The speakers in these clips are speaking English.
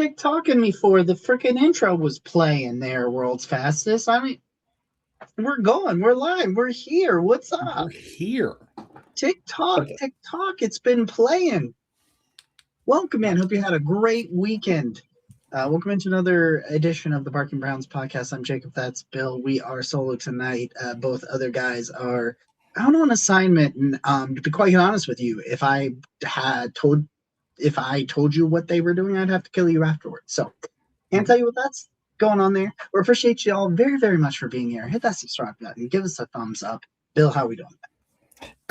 TikToking me for? The freaking intro was playing there, world's fastest. I mean, we're going. We're live. We're here. What's up? We're here. TikTok, it's been playing. Welcome in. Hope you had a great weekend. Welcome into another edition of the Barking Browns podcast. I'm Jacob. That's Bill. We are solo tonight. Both other guys are out on assignment. And to be quite honest with you, if I told you what they were doing, I'd have to kill you afterwards. So can't tell you what that's going on there. We appreciate you all very, very much for being here. Hit that subscribe button. Give us a thumbs up. Bill, how are we doing?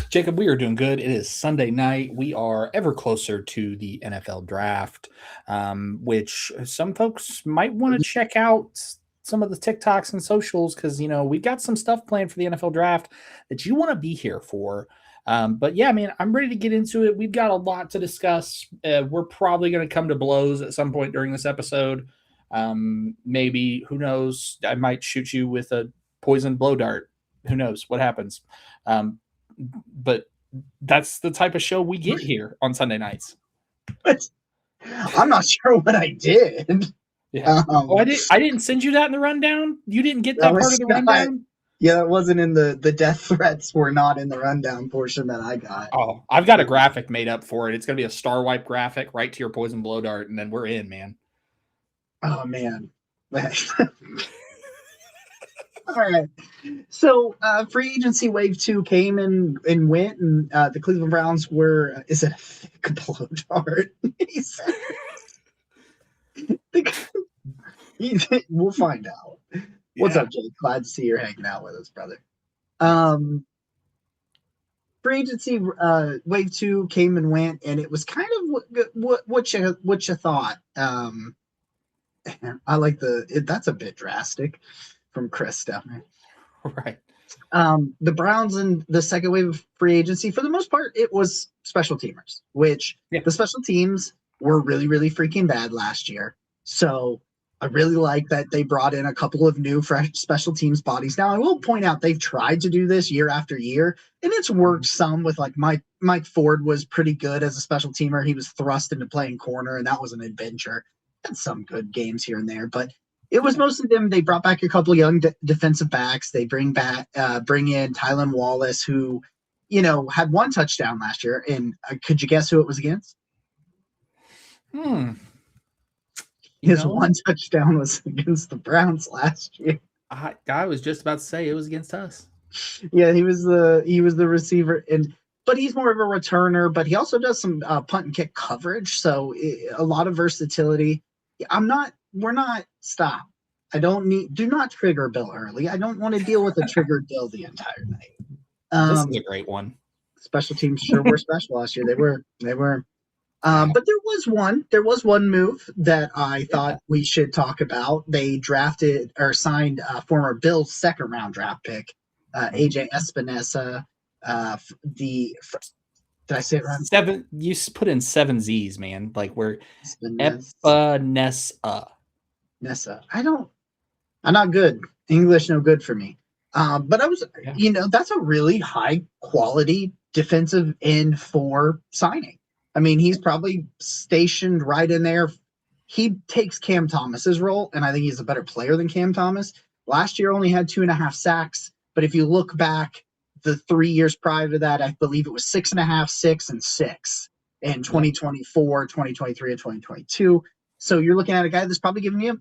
Jacob, we are doing good. It is Sunday night. We are ever closer to the NFL draft, which some folks might want to check out some of the TikToks and socials because, we've got some stuff planned for the NFL draft that you want to be here for. But yeah, man, I'm ready to get into it. We've got a lot to discuss. We're probably going to come to blows at some point during this episode. Maybe, who knows? I might shoot you with a poison blow dart. Who knows what happens? But that's the type of show we get here on Sunday nights. I'm not sure what I did. Yeah. I didn't send you that in the rundown. You didn't get that part of the rundown. Yeah, that wasn't in the death threats were not in the rundown portion that I got. Oh, I've got a graphic made up for it. It's going to be a star wipe graphic right to your poison blow dart, and then we're in, man. Oh, man. All right. So free agency wave 2 came and went, and the Cleveland Browns were, is it a thick blow dart? We'll find out. What's up, Jake? Glad to see you're hanging out with us, brother. Free agency wave 2 came and went, and it was kind of what you thought. I like that's a bit drastic from Chris down there. Right. The Browns in the second wave of free agency, for the most part, it was special teamers, which the special teams were really, really freaking bad last year. So I really like that they brought in a couple of new fresh special teams bodies. Now, I will point out they've tried to do this year after year, and it's worked some with like Mike Ford was pretty good as a special teamer. He was thrust into playing corner, and that was an adventure. Had some good games here and there, but it was mostly them. They brought back a couple of young defensive backs. They bring in Tylan Wallace, who, had one touchdown last year. And could you guess who it was against? His one touchdown was against the Browns last year. I was just about to say it was against us. Yeah, he was the receiver, but he's more of a returner. But he also does some punt and kick coverage, so a lot of versatility. Stop. Do not trigger Bill early. I don't want to deal with a triggered Bill the entire night. This is a great one. Special teams sure were special last year. They were. But there was one move that I thought we should talk about. They drafted or signed former Bills second round draft pick, AJ Espinosa. Did I say it right? 7. You put in 7 Z's, man. Like we're Espinosa. I'm not good. English no good for me. But I was, that's a really high quality defensive end for signing. I mean, he's probably stationed right in there. He takes Cam Thomas's role, and I think he's a better player than Cam Thomas. Last year only had 2.5 sacks, but if you look back the 3 years prior to that, I believe it was 6.5, 6, and 6 in 2024, 2023, and 2022. So you're looking at a guy that's probably giving you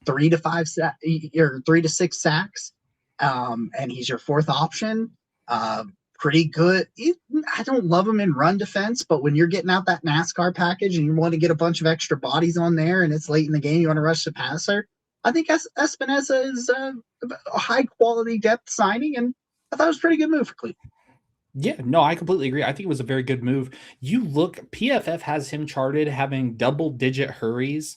3 to 6 sacks, and he's your fourth option. Pretty good. I don't love him in run defense, but when you're getting out that NASCAR package and you want to get a bunch of extra bodies on there and it's late in the game, you want to rush the passer, I think Espinosa is a high quality depth signing, and I thought it was a pretty good move for Cleveland. Yeah, no, I completely agree. I think it was a very good move. PFF has him charted having double-digit hurries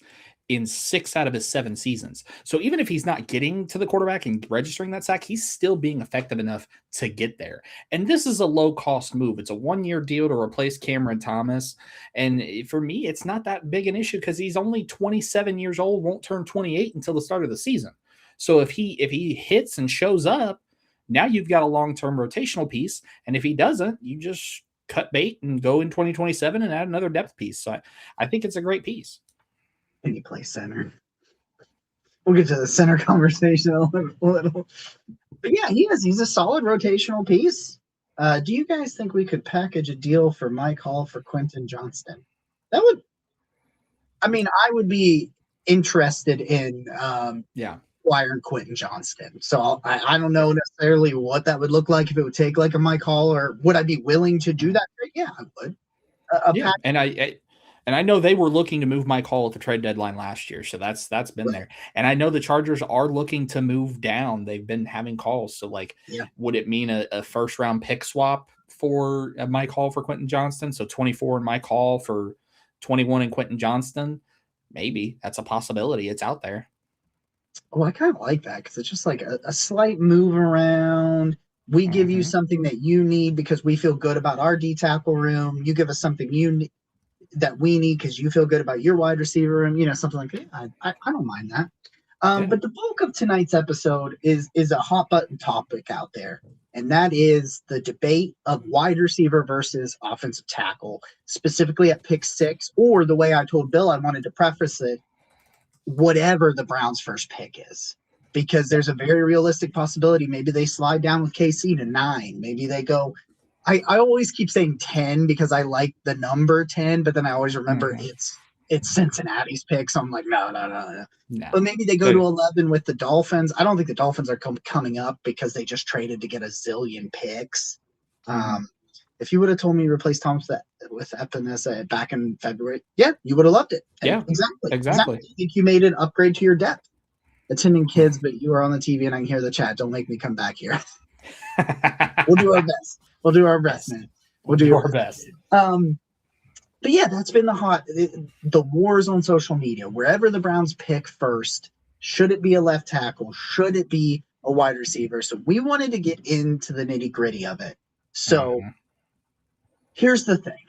in 6 out of his 7 seasons. So even if he's not getting to the quarterback and registering that sack, he's still being effective enough to get there. And this is a low-cost move. It's a 1-year deal to replace Cameron Thomas. And for me, it's not that big an issue because he's only 27 years old, won't turn 28 until the start of the season. So if he hits and shows up, now you've got a long-term rotational piece. And if he doesn't, you just cut bait and go in 2027 and add another depth piece. So I think it's a great piece. Can you play center? We'll get to the center conversation a little. But yeah, he's a solid rotational piece. Do you guys think we could package a deal for Mike Hall for Quentin Johnston? That would, I mean, I would be interested in acquiring Quentin Johnston. So I don't know necessarily what that would look like if it would take like a Mike Hall, or would I be willing to do that? Yeah, I would. Yeah, and I know they were looking to move Mike Hall at the trade deadline last year, so that's been there. And I know the Chargers are looking to move down. They've been having calls. So, like, would it mean a first round pick swap for Mike Hall for Quentin Johnston? So 24 and Mike Hall for 21 and Quentin Johnston? Maybe that's a possibility. It's out there. Well, I kind of like that because it's just like a slight move around. We give you something that you need because we feel good about our D tackle room. You give us something that we need because you feel good about your wide receiver room. Something like that. I don't mind that. But the bulk of tonight's episode is a hot button topic out there, and that is the debate of wide receiver versus offensive tackle, specifically at pick 6, or the way I told Bill I wanted to preface it, whatever the Browns' first pick is, because there's a very realistic possibility maybe they slide down with KC to 9. Maybe they go. I always keep saying 10 because I like the number 10, but then I always remember it's Cincinnati's pick, so I'm like, no. But maybe they go to 11 with the Dolphins. I don't think the Dolphins are coming up because they just traded to get a zillion picks. If you would have told me to replace Thomas with Epinesa back in February, yeah, you would have loved it. Yeah, exactly. I think you made an upgrade to your depth. Attending kids, but you are on the TV and I can hear the chat. Don't make me come back here. We'll do our best. We'll do our best, man. We'll do our best. But yeah, that's been the wars on social media. Wherever the Browns pick first, should it be a left tackle? Should it be a wide receiver? So we wanted to get into the nitty gritty of it. So here's the thing.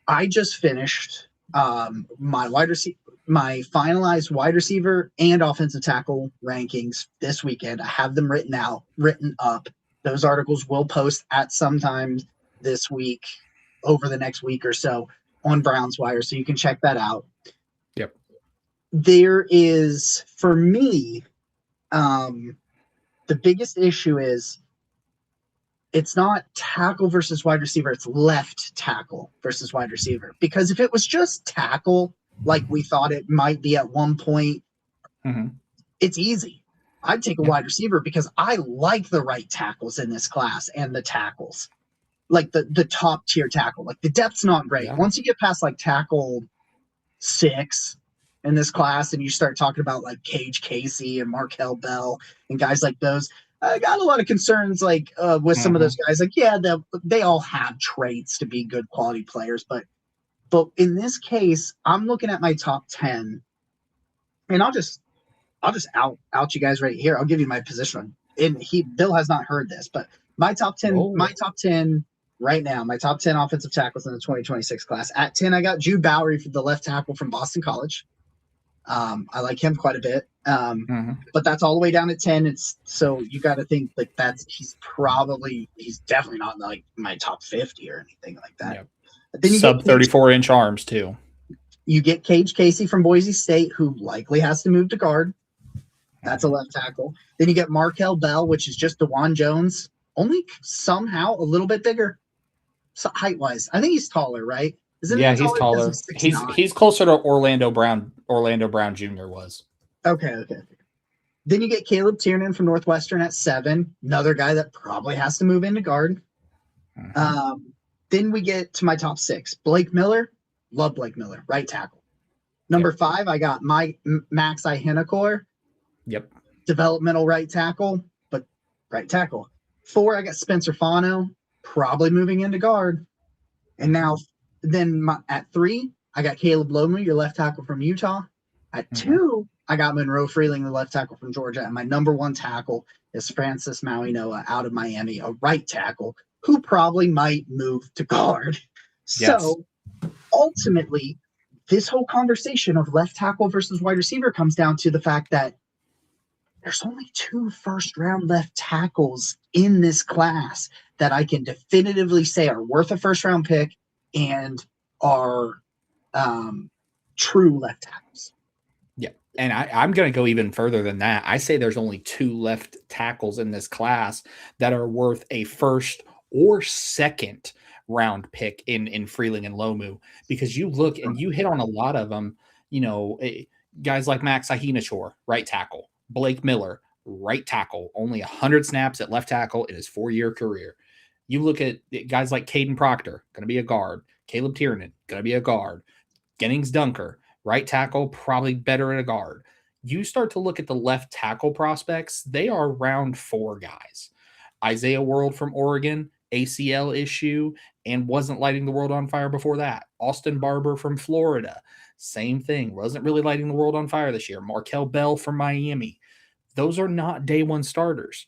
I just finished my finalized wide receiver and offensive tackle rankings this weekend. I have them written up. Those articles will post at some time this week, over the next week or so, on Browns Wire, so you can check that out. Yep. There is, for me, the biggest issue is it's not tackle versus wide receiver, it's left tackle versus wide receiver. Because if it was just tackle, like we thought it might be at one point, it's easy. I'd take a wide receiver because I like the right tackles in this class and the tackles. Like the top tier tackle. Like the depth's not great. Yeah. Once you get past like tackle 6 in this class and you start talking about like Cage Casey and Markel Bell and guys like those, I got a lot of concerns like with some of those guys. Like, yeah, they all have traits to be good quality players, but in this case, I'm looking at my top 10, and I'll just out you guys right here. I'll give you my position. And Bill has not heard this, but my top 10 right now, my top 10 offensive tackles in the 2026 class. At 10, I got Jude Bowery for the left tackle from Boston College. I like him quite a bit. But that's all the way down at 10. So you got to think like he's definitely not in like my top 50 or anything like that. Yep. Then sub 34-inch arms too. You get Cage Casey from Boise State, who likely has to move to guard. That's a left tackle. Then you get Markel Bell, which is just DeJuan Jones, only somehow a little bit bigger, height-wise. I think he's taller, right? He's taller. He's closer to Orlando Brown. Orlando Brown Jr. was. Okay. Then you get Caleb Tiernan from Northwestern at 7, another guy that probably has to move into guard. Then we get to my top 6. Blake Miller, love Blake Miller, right tackle. Number 5, I got Max Ihenekor. Yep. Developmental right tackle, but right tackle. 4, I got Spencer Fano, probably moving into guard. And now, at 3, I got Caleb Loma, your left tackle from Utah. At 2, I got Monroe Freeling, the left tackle from Georgia. And my number 1 tackle is Francis Maui-Noa out of Miami, a right tackle, who probably might move to guard. Yes. So, ultimately, this whole conversation of left tackle versus wide receiver comes down to the fact that there's only 2 first-round left tackles in this class that I can definitively say are worth a first-round pick and are true left tackles. And I'm going to go even further than that. I say there's only 2 left tackles in this class that are worth a first or second round pick in Freeling and Lomu, because you look and you hit on a lot of them. Guys like Max Ahinachor, right tackle, Blake Miller, right tackle, only 100 snaps at left tackle in his 4-year career. You look at guys like Caden Proctor, going to be a guard. Caleb Tiernan, going to be a guard. Jennings Dunker, right tackle, probably better at a guard. You start to look at the left tackle prospects, they are round 4 guys. Isaiah World from Oregon, ACL issue, and wasn't lighting the world on fire before that. Austin Barber from Florida, same thing, wasn't really lighting the world on fire this year. Markel Bell from Miami. Those are not day one starters.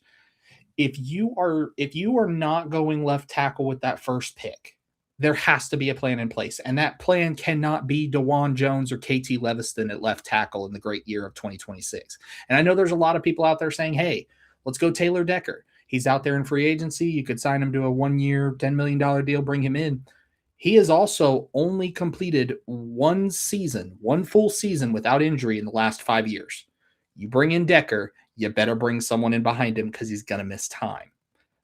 If you are not going left tackle with that first pick, there has to be a plan in place. And that plan cannot be DeJuan Jones or KT Leviston at left tackle in the great year of 2026. And I know there's a lot of people out there saying, hey, let's go Taylor Decker. He's out there in free agency. You could sign him to a 1-year, $10 million deal, bring him in. He has also only completed one full season without injury in the last 5 years. You bring in Decker, you better bring someone in behind him because he's going to miss time.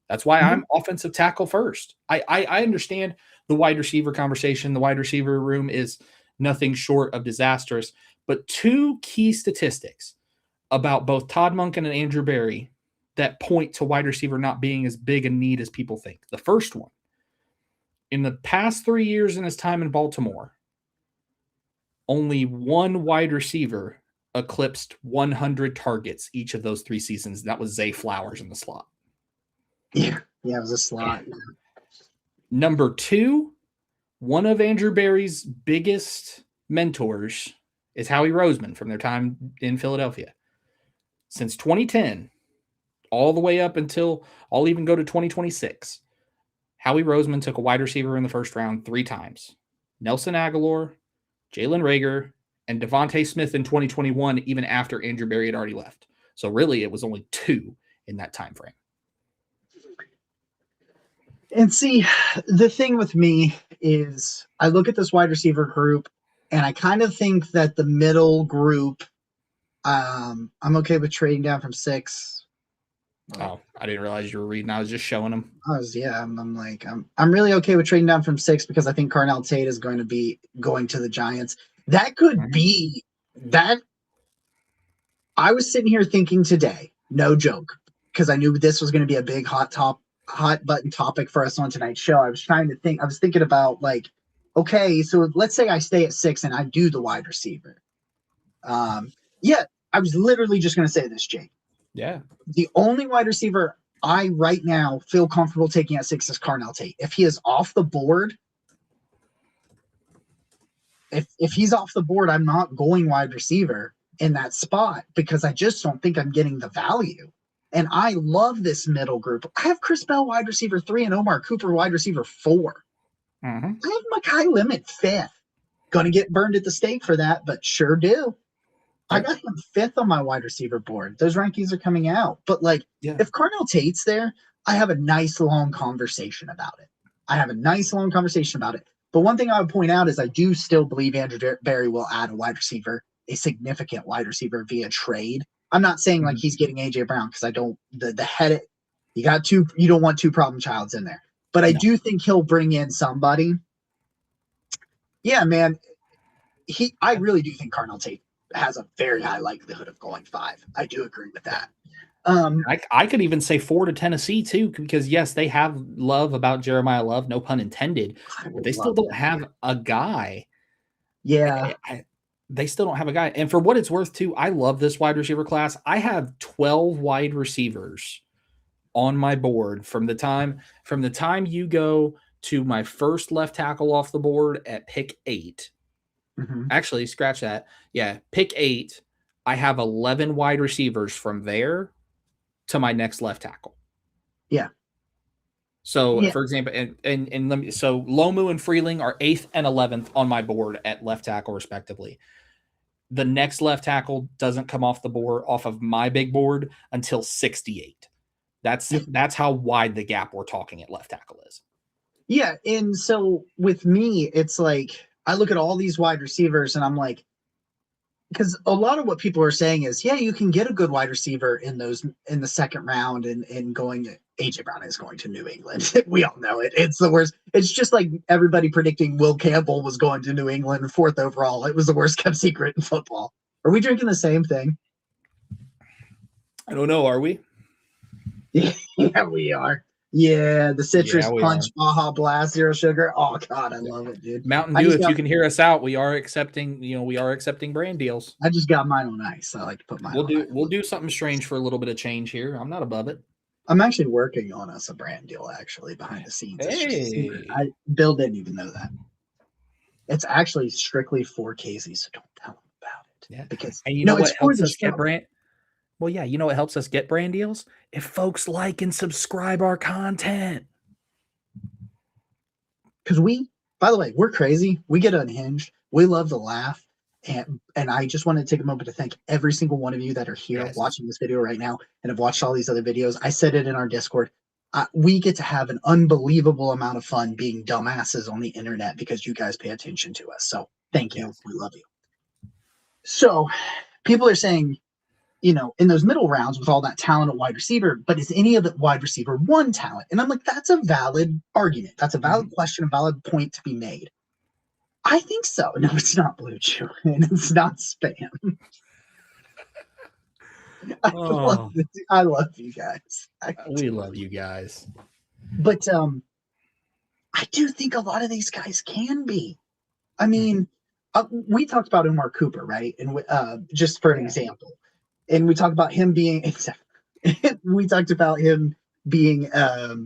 That's why I'm offensive tackle first. I understand the wide receiver conversation. The wide receiver room is nothing short of disastrous. But 2 key statistics about both Todd Monken and Andrew Berry that point to wide receiver not being as big a need as people think. The first one, in the past 3 years in his time in Baltimore, only one wide receiver eclipsed 100 targets each of those 3 seasons. That was Zay Flowers in the slot. Yeah, it was a slot. Number 2, one of Andrew Berry's biggest mentors is Howie Roseman from their time in Philadelphia. Since 2010, all the way up until I'll even go to 2026, Howie Roseman took a wide receiver in the first round 3 times. Nelson Aguilar, Jalen Reagor, and Devontae Smith in 2021, even after Andrew Berry had already left. So really, it was only 2 in that time frame. And see, the thing with me is I look at this wide receiver group, and I kind of think that the middle group, I'm okay with trading down from 6. Oh, I didn't realize you were reading. I was just showing them. I'm really okay with trading down from 6 because I think Carnell Tate is going to be going to the Giants. That could be that. I was sitting here thinking today, no joke, because I knew this was going to be a big hot button topic for us on tonight's show. I was thinking about okay, so let's say I stay at 6 and I do the wide receiver. Yeah, I was literally just going to say this, Jake. Yeah. The only wide receiver I right now feel comfortable taking at 6 is Carnell Tate. If he is off the board, if he's off the board, I'm not going wide receiver in that spot because I just don't think I'm getting the value. And I love this middle group. I have Chris Bell wide receiver 3 and Omar Cooper wide receiver 4. I have Mekhi Limit 5th. Going to get burned at the stake for that, but sure do. I got him 5th on my wide receiver board. Those rankings are coming out. But if Carnell Tate's there, I have a nice long conversation about it. But one thing I would point out is I do still believe Andrew Berry will add a significant wide receiver via trade. I'm not saying he's getting AJ Brown because I don't the head. You don't want 2 problem childs in there. But I do think he'll bring in somebody. Yeah, man. I really do think Carnell Tate has a very high likelihood of going 5. I do agree with that. I could even say 4 to Tennessee too, because yes, they have love about Jeremiah Love, no pun intended, but they still don't have a guy. Yeah. They still don't have a guy. And for what it's worth too, I love this wide receiver class. I have 12 wide receivers on my board from the time you go to my first left tackle off the board at pick 8. Actually, scratch that. Yeah, pick 8. I have 11 wide receivers from there to my next left tackle. Yeah. So, for example, and let me, so Lomu and Freeling are 8th and 11th on my board at left tackle, respectively. The next left tackle doesn't come off of my big board until 68. That's how wide the gap we're talking at left tackle is. Yeah, and so with me, it's I look at all these wide receivers and I'm like, because a lot of what people are saying is, yeah, you can get a good wide receiver in the second round, and going. AJ Brown is going to New England. We all know it. It's the worst. It's just like everybody predicting Will Campbell was going to New England 4th overall. It was the worst kept secret in football. Are we drinking the same thing? I don't know. Are we? Yeah, we are. Yeah, the citrus punch, are. Baja Blast, zero sugar. Oh God, I love it, dude. Mountain I Dew, just if got you can hear us out, we are accepting. We are accepting brand deals. I just got mine on ice. I like to put mine on ice. We'll do something strange for a little bit of change here. I'm not above it. I'm actually working on us a brand deal actually behind the scenes. It's just a secret. Bill didn't even know that. It's actually strictly for Casey, so don't tell him about it. Yeah, because and you know what it's for helps the us get show. brand. Well, yeah, you know what helps us get brand deals? If folks like and subscribe our content. Because by the way, we're crazy. We get unhinged. We love to laugh. And I just want to take a moment to thank every single one of you that are here watching this video right now and have watched all these other videos. I said it in our Discord. We get to have an unbelievable amount of fun being dumbasses on the internet because you guys pay attention to us. So thank you. We love you. So people are saying, in those middle rounds with all that talent at wide receiver, but is any of it wide receiver one talent? And I'm like, that's a valid argument. That's a valid question, a valid point to be made. I think so. No, it's not Blue Chew, and it's not spam. I love you guys. We love you guys. But I do think a lot of these guys can be. I mean, we talked about Umar Cooper, right? And just for an example, and we talked about him being. We talked about him being a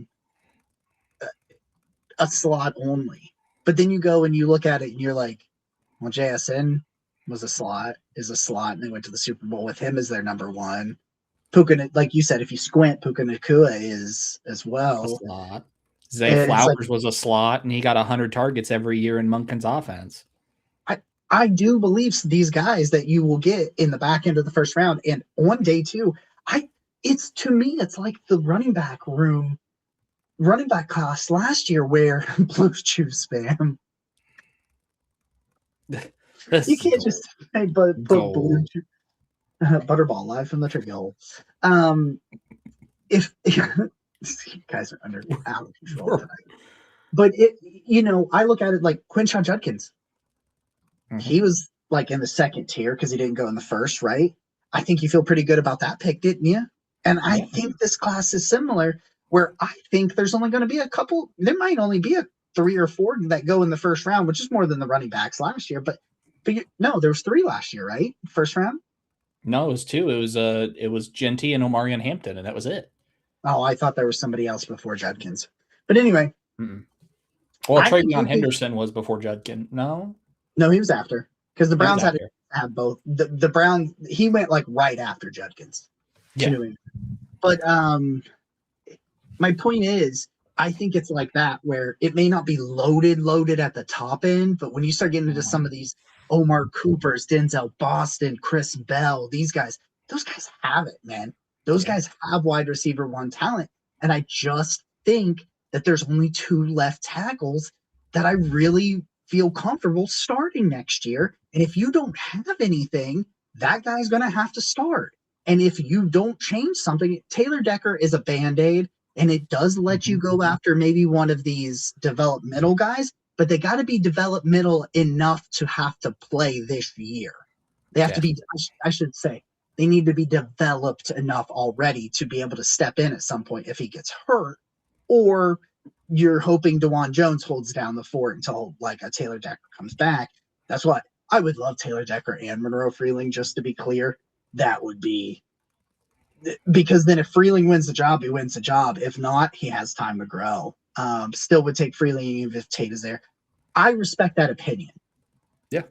slot only. But then you go and you look at it and you're like, well, JSN is a slot, and they went to the Super Bowl with him as their number one. Puka, like you said, if you squint, Puka Nacua is as well. A slot. Zay Flowers was a slot, and he got 100 targets every year in Monken's offense. I do believe these guys that you will get in the back end of the first round, and on day two, to me, it's like the running back class last year where Blue Chew spam. You can't just say put Blue Chew. Butterball live from the trivia hole. If you guys are out of control tonight, but I look at it like Quinshon Judkins. He was like in the second tier because he didn't go in the first, right? I think you feel pretty good about that pick, didn't you? And I think this class is similar, where I think there's only going to be a couple. There might only be 3 or 4 that go in the first round, which is more than the running backs last year. But no, there was 3 last year, right? First round. No, it was 2. It was Genty and Omarion Hampton, and that was it. Oh, I thought there was somebody else before Judkins. But anyway. Well, Travion Henderson was before Judkins. No, he was after, because the Browns had to have both. The Browns, he went like right after Judkins. Yeah. But my point is, I think it's like that, where it may not be loaded at the top end, but when you start getting into some of these Omar Coopers, Denzel Boston, Chris Bell, those guys have it, man. Those guys have wide receiver one talent. And I just think that there's only 2 left tackles that I really feel comfortable starting next year. And if you don't have anything, that guy's going to have to start. And if you don't change something, Taylor Decker is a Band-Aid, and it does let you go after maybe one of these developmental guys, but they got to be developmental enough to have to play this year. They have to be, I should say, they need to be developed enough already to be able to step in at some point if he gets hurt, or you're hoping DeJuan Jones holds down the fort until like a Taylor Decker comes back. That's what I would love. Taylor Decker and Monroe Freeling, just to be clear. That would be, because then if Freeling wins the job, he wins the job. If not, he has time to grow. Still would take Freeling even if Tate is there. I respect that opinion. Yeah.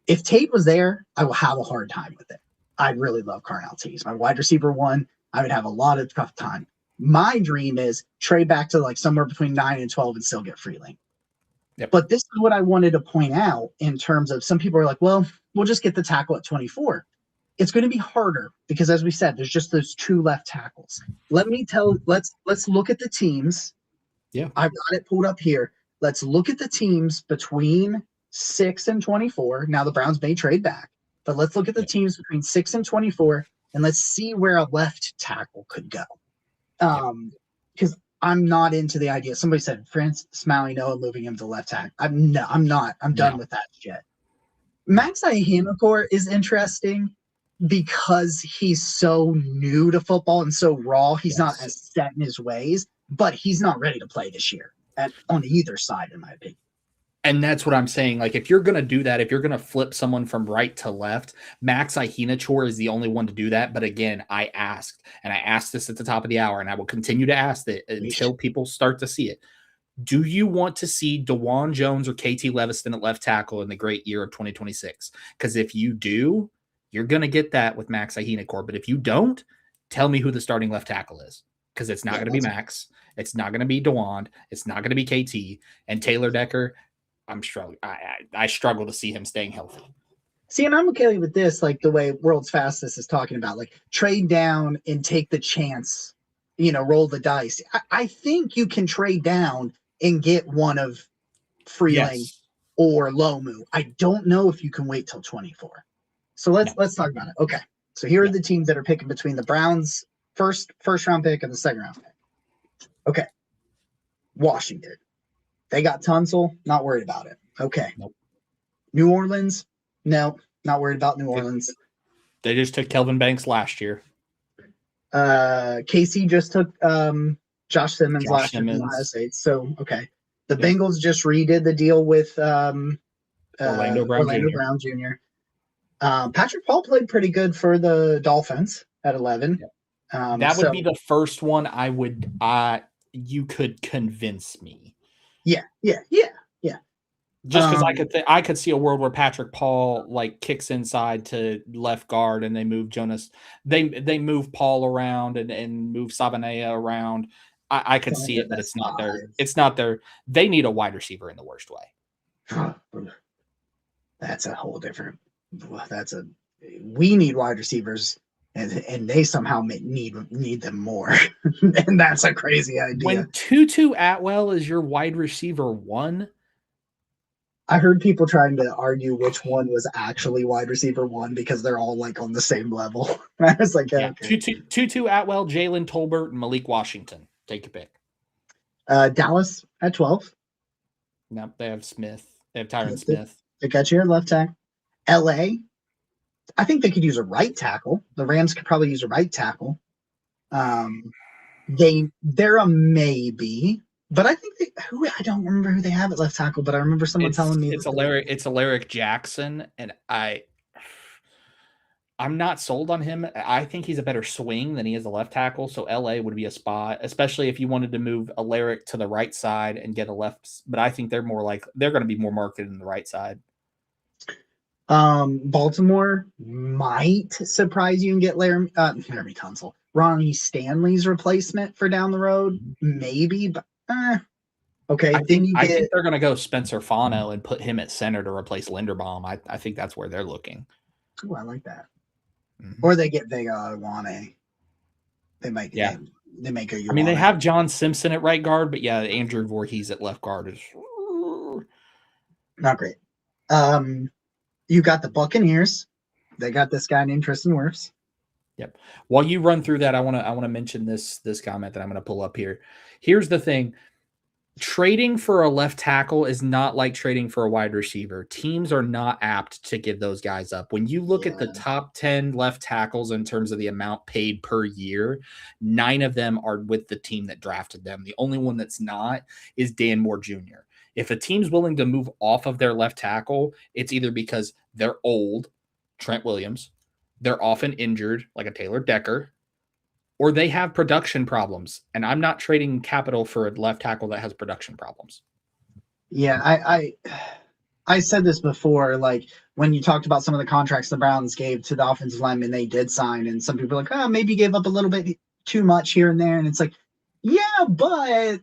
If Tate was there, I will have a hard time with it. I really love Carnell Tate. He's my wide receiver one. I would have a lot of tough time. My dream is trade back to like somewhere between 9 and 12 and still get Freeling. Yep. But this is what I wanted to point out in terms of, some people are like, well, we'll just get the tackle at 24. It's going to be harder because, as we said, there's just those 2 left tackles. Let's look at the teams. Yeah. I've got it pulled up here. Let's look at the teams between 6 and 24. Now the Browns may trade back, but let's look at the teams between 6 and 24, and let's see where a left tackle could go. Because I'm not into the idea. Somebody said France Smiley Noah moving him to left tackle. I'm not. I'm done with that shit. Max Iheanacore is interesting because he's so new to football and so raw. He's not as set in his ways, but he's not ready to play this year on either side, in my opinion. And that's what I'm saying. Like, if you're going to do that, if you're going to flip someone from right to left, Max Iheanacore is the only one to do that. But again, I asked this at the top of the hour, and I will continue to ask it until people start to see it. Do you want to see DeJuan Jones or KT Leviston at left tackle in the great year of 2026? Because if you do, you're going to get that with Max Iheanacore. But if you don't, tell me who the starting left tackle is. Because it's not going to be Max. It's not going to be DeJuan. It's not going to be KT. And Taylor Decker, I'm struggling. I struggle to see him staying healthy. See, and I'm okay with this, like the way World's Fastest is talking about, like trade down and take the chance, roll the dice. I think you can trade down and get one of Freeling or Lomu. I don't know if you can wait till 24. So let's talk about it. Okay. So here are the teams that are picking between the Browns first round pick and the second round pick. Okay. Washington. They got Tunsil, not worried about it. Okay. Nope. New Orleans, no, not worried about New Orleans. They just took Kelvin Banks last year. KC just took Josh Simmons last year from Ohio State. So, okay. The Bengals just redid the deal with Orlando Brown Jr. Patrick Paul played pretty good for the Dolphins at 11. That would be the first one you could convince me. Yeah. Just because I could see a world where Patrick Paul like kicks inside to left guard and they move Jonas. They move Paul around and move Sabanea around. I could see it, but it's not their. It's not their. They need a wide receiver in the worst way. That's a whole different. We need wide receivers, and they somehow need them more, and that's a crazy idea. When Tutu Atwell is your wide receiver one. I heard people trying to argue which one was actually wide receiver one because they're all like on the same level. I was like, okay. Tutu Atwell, Jalen Tolbert, and Malik Washington. Take a pick. Dallas at 12. No, they have Smith. They have Tyron Smith. They got you at left tackle. LA, I think they could use a right tackle. The Rams could probably use a right tackle. They're a maybe. But I think I don't remember who they have at left tackle, but I remember someone telling me it's Alaric Jackson, and I'm not sold on him. I think he's a better swing than he is a left tackle, so LA would be a spot, especially if you wanted to move Alaric to the right side and get a left. But I think they're going to be more marketed in the right side. Baltimore might surprise you and get Laramie Tunsil, Ronnie Stanley's replacement for down the road, maybe, but. Okay. I think they're going to go Spencer Fano and put him at center to replace Linderbaum. I think that's where they're looking. Oh, I like that. Mm-hmm. Or they get Vega Awane. They might. Yeah. They make a. I mean, they have John Simpson at right guard, but yeah, Andrew Voorhees at left guard is not great. You got the Buccaneers. They got this guy named Tristan Wirfs. Yep. While you run through that, I want to mention this comment that I'm going to pull up here. Here's the thing. Trading for a left tackle is not like trading for a wide receiver. Teams are not apt to give those guys up. When you look at the top 10 left tackles in terms of the amount paid per year, 9 of them are with the team that drafted them. The only one that's not is Dan Moore Jr. If a team's willing to move off of their left tackle, it's either because they're old, Trent Williams, they're often injured, like a Taylor Decker, or they have production problems. And I'm not trading capital for a left tackle that has production problems. Yeah, I said this before, like when you talked about some of the contracts the Browns gave to the offensive linemen they did sign, and some people are like, maybe gave up a little bit too much here and there. And it's like, yeah, but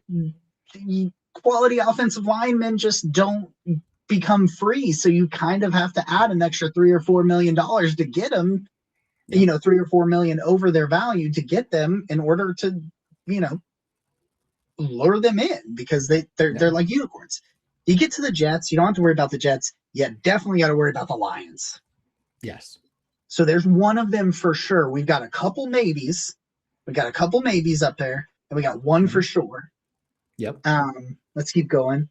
quality offensive linemen just don't become free. So you kind of have to add an extra $3 or $4 million to get them. $3 or $4 million over their value to get them in order to, lure them in because they're like unicorns. You get to the Jets, you don't have to worry about the Jets. You definitely got to worry about the Lions. Yes. So there's one of them for sure. We've got a couple maybes. We got a couple maybes up there, and we got one for sure. Yep. Let's keep going.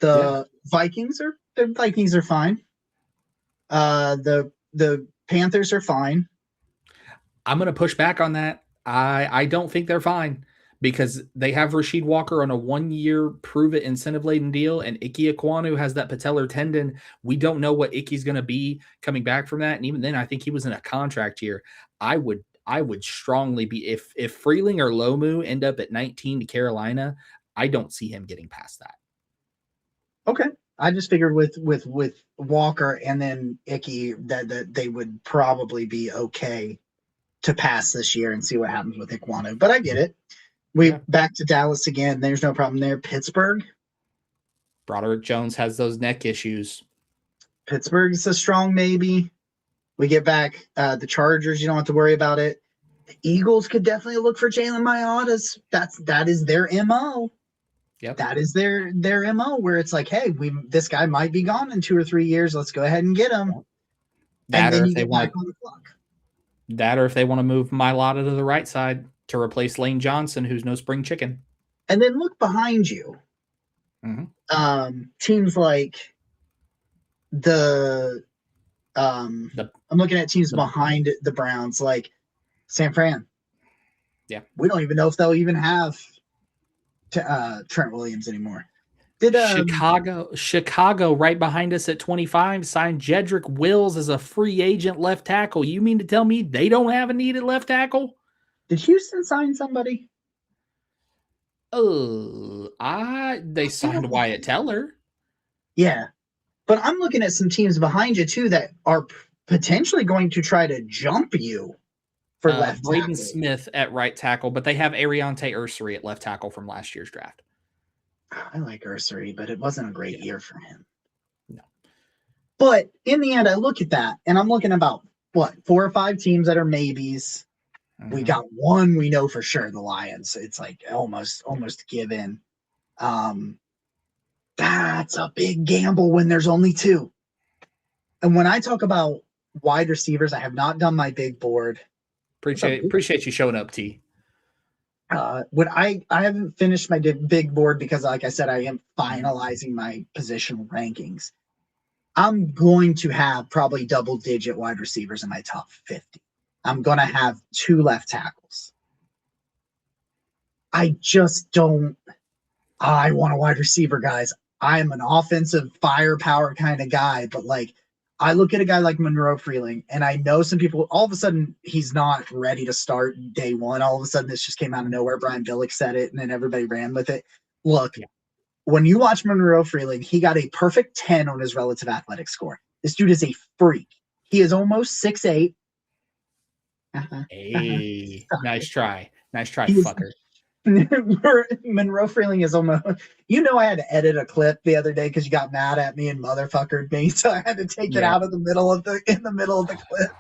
Yeah. The Vikings are fine. The Panthers are fine. I'm going to push back on that. I don't think they're fine because they have Rasheed Walker on a 1-year prove it incentive laden deal, and Ike Ekwonu has that patellar tendon. We don't know what Ike's going to be coming back from that, and even then, I think he was in a contract year. I would strongly be if Freeling or Lomu end up at 19 to Carolina, I don't see him getting past that. Okay. I just figured with Walker and then Icky that they would probably be okay to pass this year and see what happens with Ekwonu. But I get it. Back to Dallas again. There's no problem there. Pittsburgh. Broderick Jones has those neck issues. Pittsburgh's a strong maybe. We get back the Chargers. You don't have to worry about it. The Eagles could definitely look for Jalen Mayadas. That is their MO. Yep. That is their MO where it's like, hey, this guy might be gone in 2 or 3 years. Let's go ahead and get him. That, and then or you if they get want back on the clock. That, or if they want to move Mailata to the right side to replace Lane Johnson, who's no spring chicken. And then look behind you. Teams like I'm looking at teams behind the Browns, like San Fran. Yeah. We don't even know if they'll even have Trent Williams anymore. Chicago right behind us at 25 signed Jedrick Wills as a free agent left tackle. You mean to tell me they don't have a needed left tackle? Did Houston sign somebody? They signed Wyatt Teller. Yeah. But I'm looking at some teams behind you too that are potentially going to try to jump you for left Braden tackle. Smith at right tackle, but they have Ariante Ursary at left tackle from last year's draft. I like Ursary, but it wasn't a great year for him. No. But in the end, I look at that, and I'm looking about, 4 or 5 teams that are maybes. We got one we know for sure, the Lions. It's like almost given. That's a big gamble when there's only 2. And when I talk about wide receivers, I have not done my big board. Appreciate you showing up, T. When I haven't finished my big board because, like I said, I am finalizing my positional rankings. I'm going to have probably double-digit wide receivers in my top 50. I'm going to have 2 left tackles. I just don't. I want a wide receiver, guys. I'm an offensive firepower kind of guy, but I look at a guy like Monroe Freeling, and I know some people, all of a sudden, he's not ready to start day one. All of a sudden, this just came out of nowhere. Brian Billick said it, and then everybody ran with it. Look, when you watch Monroe Freeling, he got a perfect 10 on his relative athletic score. This dude is a freak. He is almost 6'8". Hey, nice try. Nice try, fucker. Monroe Freeling is almost. I had to edit a clip the other day because you got mad at me and motherfuckered me, so I had to take it out of the middle of the clip.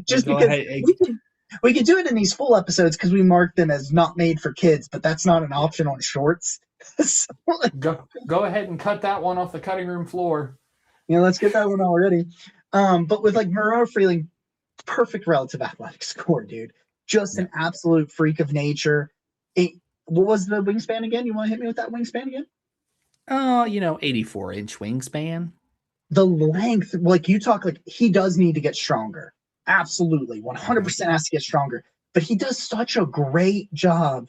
Just because we could do it in these full episodes because we mark them as not made for kids, but that's not an option on shorts. So, go ahead and cut that one off the cutting room floor. Let's get that one already. But with Monroe Freeling, perfect relative athletic score, dude. Just an absolute freak of nature. What was the wingspan again? You want to hit me with that wingspan again? 84-inch wingspan. The length, you talk, he does need to get stronger. Absolutely. 100% has to get stronger. But he does such a great job.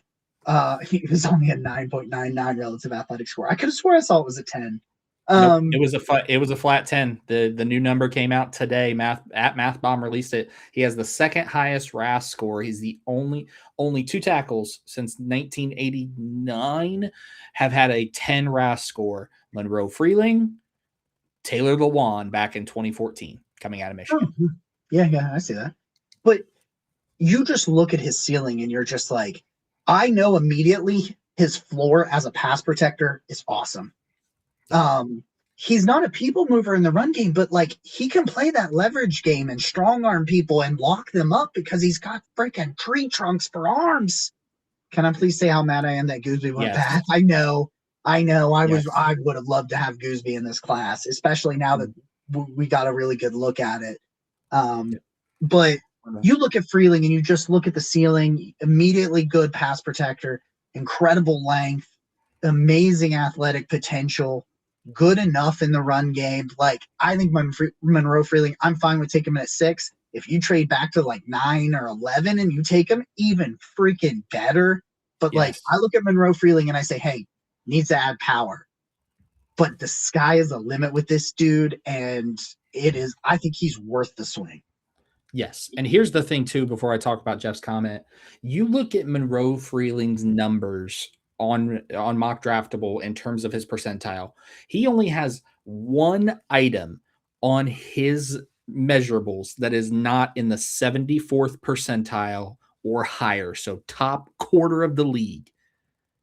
He was only a 9.99 relative athletic score. I could have swore I saw it was a 10. Nope, it was a flat 10. The new number came out today. MathBomb released it. He has the second highest RAS score. He's the only 2 tackles since 1989 have had a 10 RAS score. Monroe Freeling, Taylor Lewan back in 2014 coming out of Michigan. Oh, yeah, I see that. But you just look at his ceiling and you're just like, I know immediately his floor as a pass protector is awesome. He's not a people mover in the run game, but he can play that leverage game and strong arm people and lock them up because he's got freaking tree trunks for arms. Can I please say how mad I am that Gooseby went back? I know. I would have loved to have Gooseby in this class, especially now that we got a really good look at it. Um, but you look at Freeling and you just look at the ceiling, immediately good pass protector, incredible length, amazing athletic potential, good enough in the run game. Like, I think Monroe Freeling, I'm fine with taking him at 6. If you trade back to like 9 or 11 and you take him, even freaking better. But like, Yes. I look at Monroe Freeling and I say, hey, needs to add power. But the sky is the limit with this dude. And I think he's worth the swing. Yes. And here's the thing, too, before I talk about Jeff's comment. You look at Monroe Freeling's numbers on mock draftable in terms of his percentile. He only has one item on his measurables that is not in the 74th percentile or higher. So top quarter of the league.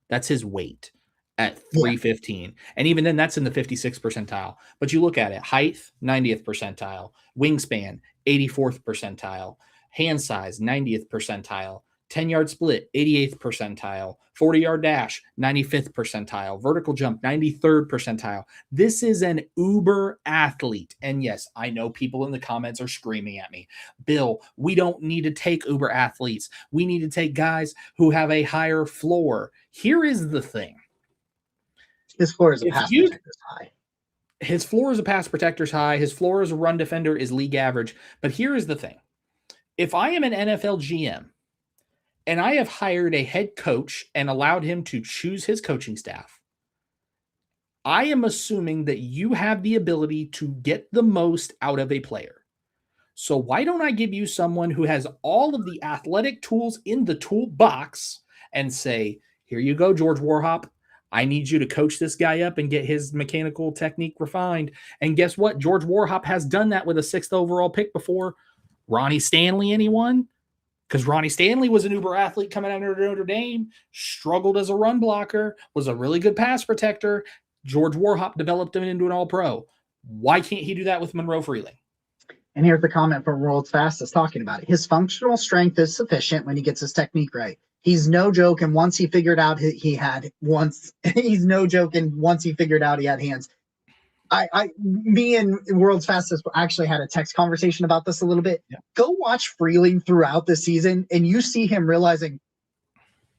That's his weight at 315. Yeah. And even then, that's in the 56th percentile. But you look at it, height, 90th percentile, wingspan, 84th percentile, hand size, 90th percentile, 10-yard split, 88th percentile, 40-yard dash, 95th percentile, vertical jump, 93rd percentile. This is an uber athlete. And yes, I know people in the comments are screaming at me. Bill, we don't need to take uber athletes. We need to take guys who have a higher floor. Here is the thing. His floor is a pass protector's high. His floor is a pass protector's high. His floor as a run defender is league average. But here is the thing. If I am an NFL GM and I have hired a head coach and allowed him to choose his coaching staff, I am assuming that you have the ability to get the most out of a player. So why don't I give you someone who has all of the athletic tools in the toolbox and say, here you go, George Warhop. I need you to coach this guy up and get his mechanical technique refined. And guess what? George Warhop has done that with a 6th overall pick before. Ronnie Stanley, anyone? Because Ronnie Stanley was an uber athlete coming out of Notre Dame, struggled as a run blocker, was a really good pass protector. George Warhop developed him into an all-pro. Why can't he do that with Monroe Freeling? And here's the comment from World's Fastest talking about it. His functional strength is sufficient when he gets his technique right. He's no joke, and once he figured out he had hands. Me and World's Fastest actually had a text conversation about this a little bit. Yeah. Go watch Freeling throughout the season, and you see him realizing,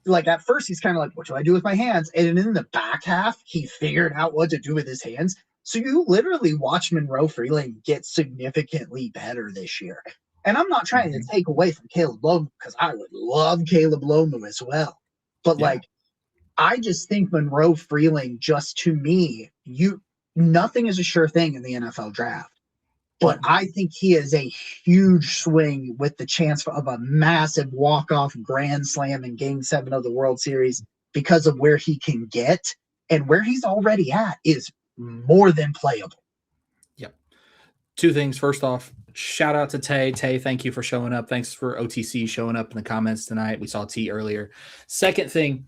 like, at first he's kind of like, what do I do with my hands? And in the back half, he figured out what to do with his hands. So you literally watch Monroe Freeling get significantly better this year. And I'm not trying to take away from Caleb Lomu, because I would love Caleb Lomu as well. But I just think Monroe Freeling, just to me, nothing is a sure thing in the NFL draft. But I think he is a huge swing with the chance of a massive walk-off grand slam in Game 7 of the World Series because of where he can get, and where he's already at is more than playable. Yep. Two things. First off, shout out to Tay. Tay, thank you for showing up. Thanks for OTC showing up in the comments tonight. We saw T earlier. Second thing,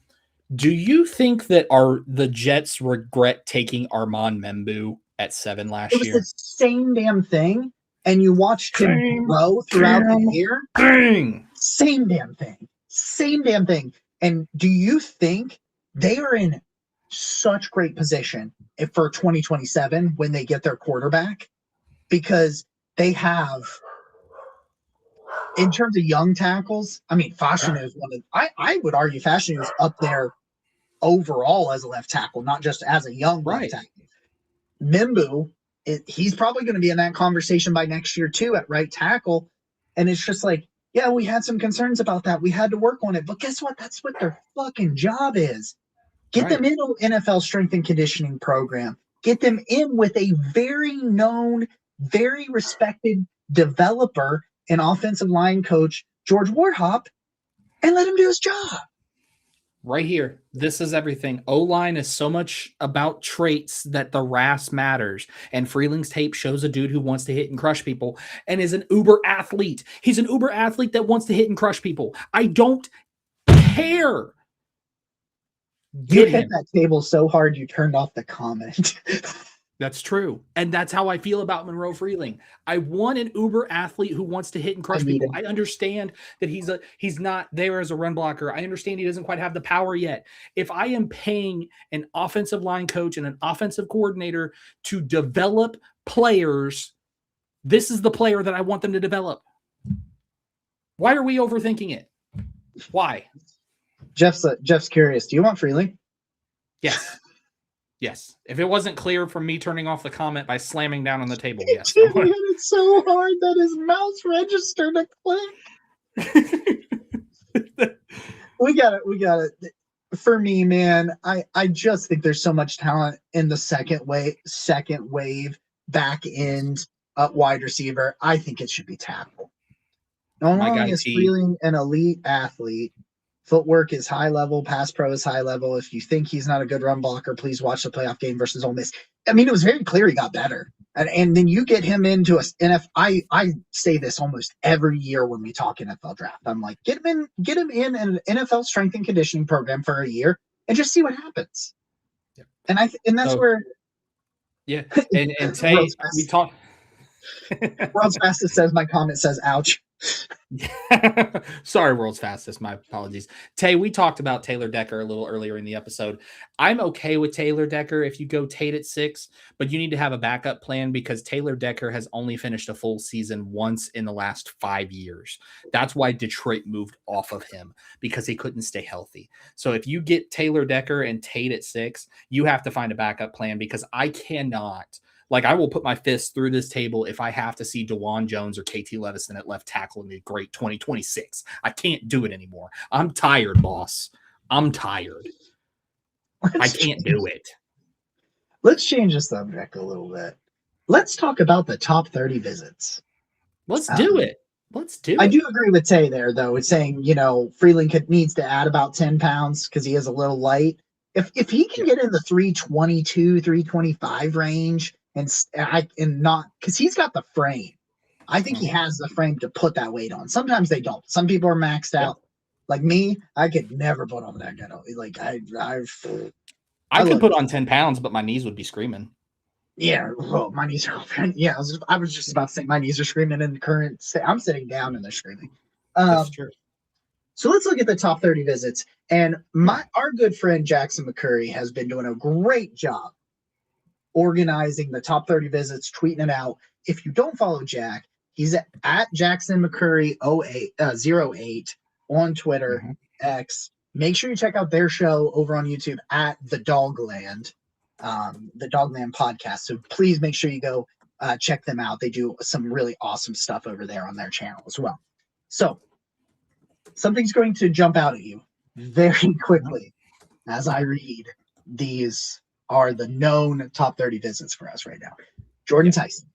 do you think that the Jets regret taking Armand Membou at 7 last year? It was the same damn thing, and you watched him grow throughout the year. Same damn thing. Same damn thing. And do you think they are in such great position for 2027 when they get their quarterback? Because they have, in terms of young tackles, I mean, Fashanu is one of, I would argue Fashanu is up there overall as a left tackle, not just as a young left tackle. Membou, he's probably going to be in that conversation by next year too at right tackle. And it's just like, yeah, we had some concerns about that. We had to work on it. But guess what? That's what their fucking job is. Get them in an NFL strength and conditioning program. Get them in with a very known, very respected developer and offensive line coach, George Warhop, and let him do his job. Right here. This is everything. O-line is so much about traits that the RAS matters. And Freeling's tape shows a dude who wants to hit and crush people and is an uber athlete. He's an uber athlete that wants to hit and crush people. I don't care. You hit that table so hard you turned off the comment. That's true. And that's how I feel about Monroe Freeling. I want an uber athlete who wants to hit and crush people. I understand that he's not there as a run blocker. I understand he doesn't quite have the power yet. If I am paying an offensive line coach and an offensive coordinator to develop players This is the player that I want them to develop. Why are we overthinking it? Why? Jeff's curious. Do you want Freeling? Yes. Yes. If it wasn't clear from me turning off the comment by slamming down on the table, yes. He hit it so hard that his mouse registered a click. We got it. For me, man, I just think there's so much talent in the second wave back end wide receiver. I think it should be tackle. Not only is Freeling an elite athlete, footwork is high level, pass pro is high level. If you think he's not a good run blocker, please watch the playoff game versus Ole Miss. I mean, it was very clear he got better. And then you get him into a NFL. I say this almost every year when we talk NFL draft. I'm like, get him in an NFL strength and conditioning program for a year and just see what happens. Yeah. And that's where. Yeah, and Tay, we talk. World's Fastest says my comment says ouch. Sorry, World's Fastest. My apologies. Tay, we talked about Taylor Decker a little earlier in the episode. I'm okay with Taylor Decker if you go Tate at 6, but you need to have a backup plan because Taylor Decker has only finished a full season once in the last 5 years. That's why Detroit moved off of him, because he couldn't stay healthy. So if you get Taylor Decker and Tate at 6, you have to find a backup plan, because I cannot. Like, I will put my fist through this table if I have to see DeJuan Jones or KT Levison at left tackle in the great 2026. I can't do it anymore. I'm tired, boss. I'm tired. I can't do it. Let's change the subject a little bit. Let's talk about the top 30 visits. Let's do it. Let's do it. I do agree with Tay there, though. It's saying, Freeling needs to add about 10 pounds because he is a little light. If he can get in the 322, 325 range, and not because he's got the frame. I think he has the frame to put that weight on. Sometimes they don't. Some people are maxed out. Like me, I could never put on that kind of like I could put on 10 pounds, but my knees would be screaming. Yeah, well, my knees are open. Yeah, I was just about to say my knees are screaming in the current state. I'm sitting down and they're screaming. That's true. So let's look at the top 30 visits. And our good friend Jackson McCurry has been doing a great job organizing the top 30 visits, tweeting it out. If you don't follow Jack, he's at Jackson McCurry 08 on Twitter, X. Make sure you check out their show over on YouTube at the Dogland podcast. So please make sure you go check them out. They do some really awesome stuff over there on their channel as well. So something's going to jump out at you very quickly as I read. These are the known top 30 visits for us right now. Jordan Tyson.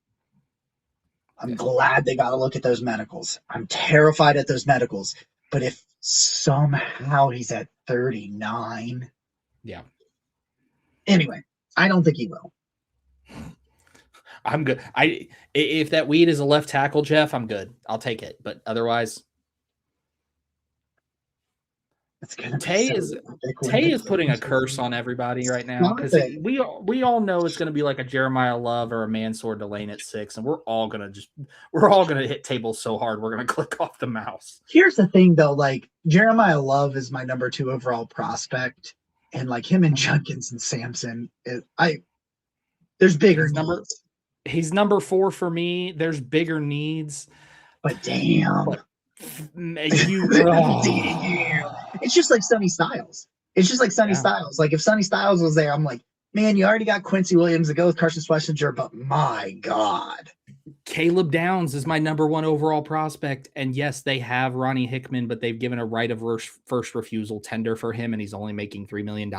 I'm glad they got to look at those medicals. I'm terrified at those medicals. But if somehow he's at 39. Yeah. Anyway, I don't think he will. I'm good. If that weed is a left tackle, Jeff, I'm good. I'll take it. But otherwise, Tay is putting a curse on everybody right now, because we all know it's going to be like a Jeremiah Love or a Mansour Delane at 6, and we're all gonna hit tables so hard we're gonna click off the mouse. Here's the thing, though, like Jeremiah Love is my number 2 overall prospect, and like him and Junkins and Sampson, there's bigger needs. He's number 4 for me. There's bigger needs, but damn. It's just like Sonny Styles. Styles. Like if Sonny Styles was there, I'm like, man, you already got Quincy Williams to go with Carson Schlesinger, but my God. Caleb Downs is my number 1 overall prospect. And yes, they have Ronnie Hickman, but they've given a right of first refusal tender for him, and he's only making $3 million.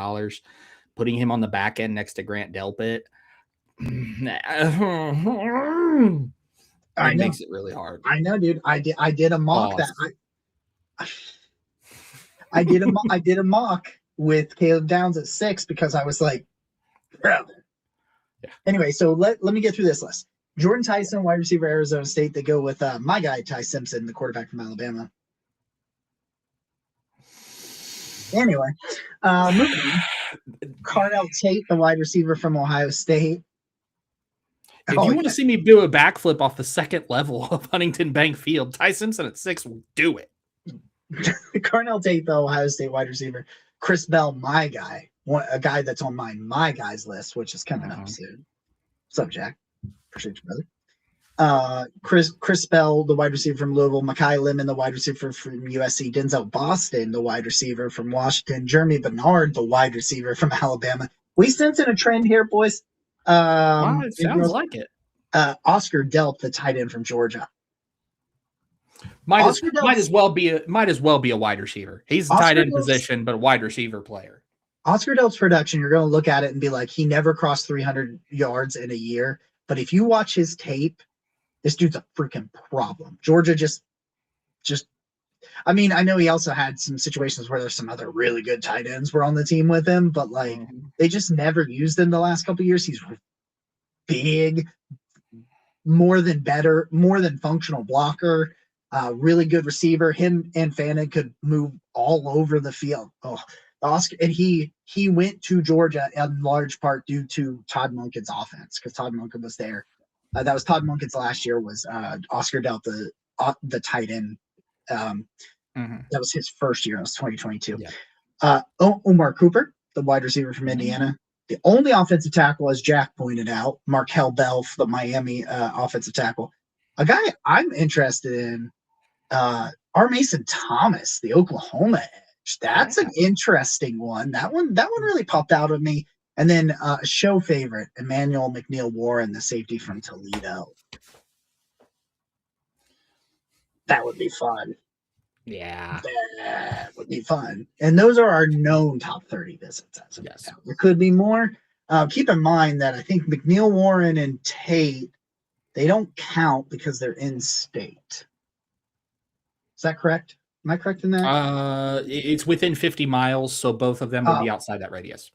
Putting him on the back end next to Grant Delpit. It makes it really hard. I know, dude. I did a mock I did a mock with Caleb Downs at 6 because I was like, brother. Yeah. Anyway, so let me get through this list. Jordan Tyson, wide receiver, Arizona State. They go with my guy, Ty Simpson, the quarterback from Alabama. Anyway, moving on. Carnell Tate, the wide receiver from Ohio State. If you want to see me do a backflip off the second level of Huntington Bank Field, Ty Simpson at 6 will do it. Carnell Tate, the Ohio State wide receiver. Chris Bell, my guy. A guy that's on my guys list, which is coming up soon. What's up, Jack? Appreciate you, brother. Chris Bell, the wide receiver from Louisville, Mekhi Lemon, the wide receiver from USC, Denzel Boston, the wide receiver from Washington, Jeremy Bernard, the wide receiver from Alabama. We sensing a trend here, boys. It sounds like it. Oscar Delp, the tight end from Georgia. Might as well be a wide receiver. He's a tight end position, but a wide receiver player. Oscar Delp's production, you're going to look at it and be like, he never crossed 300 yards in a year. But if you watch his tape, this dude's a freaking problem. Georgia just, I mean, I know he also had some situations where there's some other really good tight ends were on the team with him, but like they just never used him the last couple of years. He's big, more than functional blocker, really good receiver. Him and Fannin could move all over the field. Oh, Oscar, and he went to Georgia in large part due to Todd Monken's offense because Todd Monken was there. That was Todd Monken's last year. Was Oscar Delp the tight end? That was his first year. It was 2022. Yeah. Omar Cooper, the wide receiver from Indiana. The only offensive tackle, as Jack pointed out, Markel Belf, the Miami offensive tackle. A guy I'm interested in, R. Mason Thomas, the Oklahoma edge. That's an interesting one. That one really popped out at me. And then a show favorite, Emmanuel McNeil-Warren, the safety from Toledo. That would be fun. Yeah. That would be fun. And those are our known top 30 visits. Yes. There could be more. Keep in mind that I think McNeil-Warren and Tate, they don't count because they're in state. Is that correct? Am I correct in that? It's within 50 miles, so both of them would be outside that radius.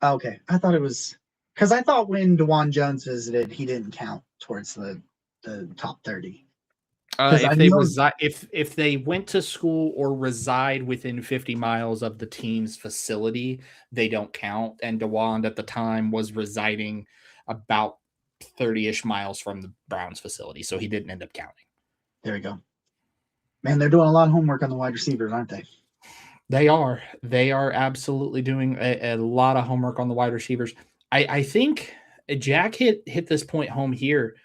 Okay. I thought it was because I thought when DeJuan Jones visited, he didn't count towards the top 30. If they went to school or reside within 50 miles of the team's facility, they don't count. And DeJuan at the time was residing about 30-ish miles from the Browns facility, so he didn't end up counting. There we go. Man, they're doing a lot of homework on the wide receivers, aren't they? They are. They are absolutely doing a lot of homework on the wide receivers. I think Jack hit this point home here.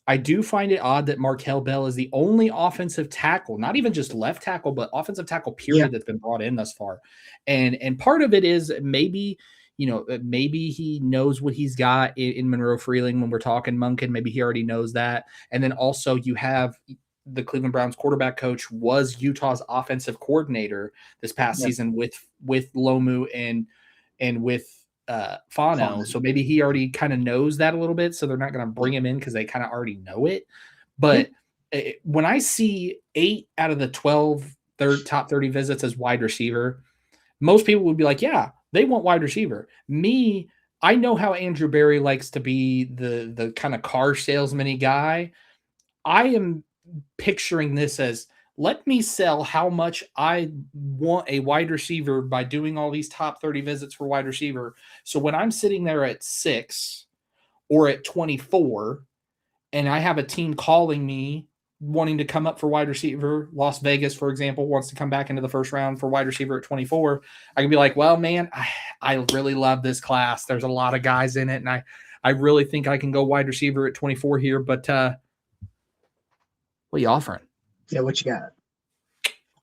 I do find it odd that Markel Bell is the only offensive tackle, not even just left tackle, but offensive tackle period that's been brought in thus far. And part of it is maybe he knows what he's got in Monroe Freeling when we're talking Monken. Maybe he already knows that. And then also you have the Cleveland Browns quarterback coach was Utah's offensive coordinator this past season with Lomu and with Fano. So maybe he already kind of knows that a little bit. So they're not going to bring him in because they kind of already know it. But when I see 8 out of the 12 top 30 visits as wide receiver, most people would be like, yeah, they want wide receiver. Me, I know how Andrew Berry likes to be the kind of car salesman-y guy. I am picturing this as, let me sell how much I want a wide receiver by doing all these top 30 visits for wide receiver. So when I'm sitting there at 6 or at 24 and I have a team calling me wanting to come up for wide receiver, Las Vegas, for example, wants to come back into the first round for wide receiver at 24, I can be like, well, man, I really love this class. There's a lot of guys in it, and I really think I can go wide receiver at 24 here, but what are you offering? Yeah, what you got?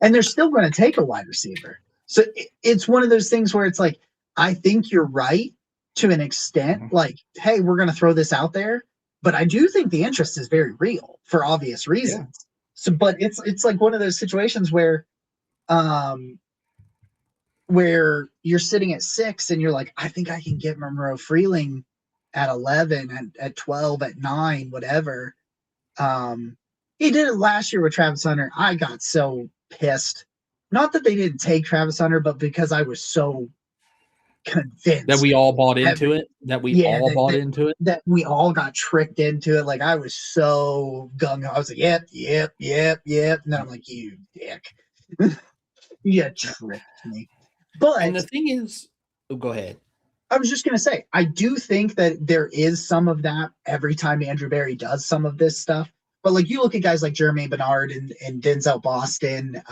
And they're still going to take a wide receiver. So it's one of those things where it's like, I think you're right to an extent. Like, hey, we're going to throw this out there. But I do think the interest is very real for obvious reasons. Yeah. So, but it's like one of those situations where you're sitting at 6 and you're like, I think I can get Monroe Freeling at 11, at 12, at 9, whatever. He did it last year with Travis Hunter. I got so pissed. Not that they didn't take Travis Hunter, but because I was so convinced that we all bought into it. That we all got tricked into it. Like I was so gung ho. I was like, yep. And then I'm like, you dick. You tricked me. But and the thing is, go ahead. I was just gonna say, I do think that there is some of that every time Andrew Berry does some of this stuff. But like you look at guys like Jeremy Bernard and Denzel Boston,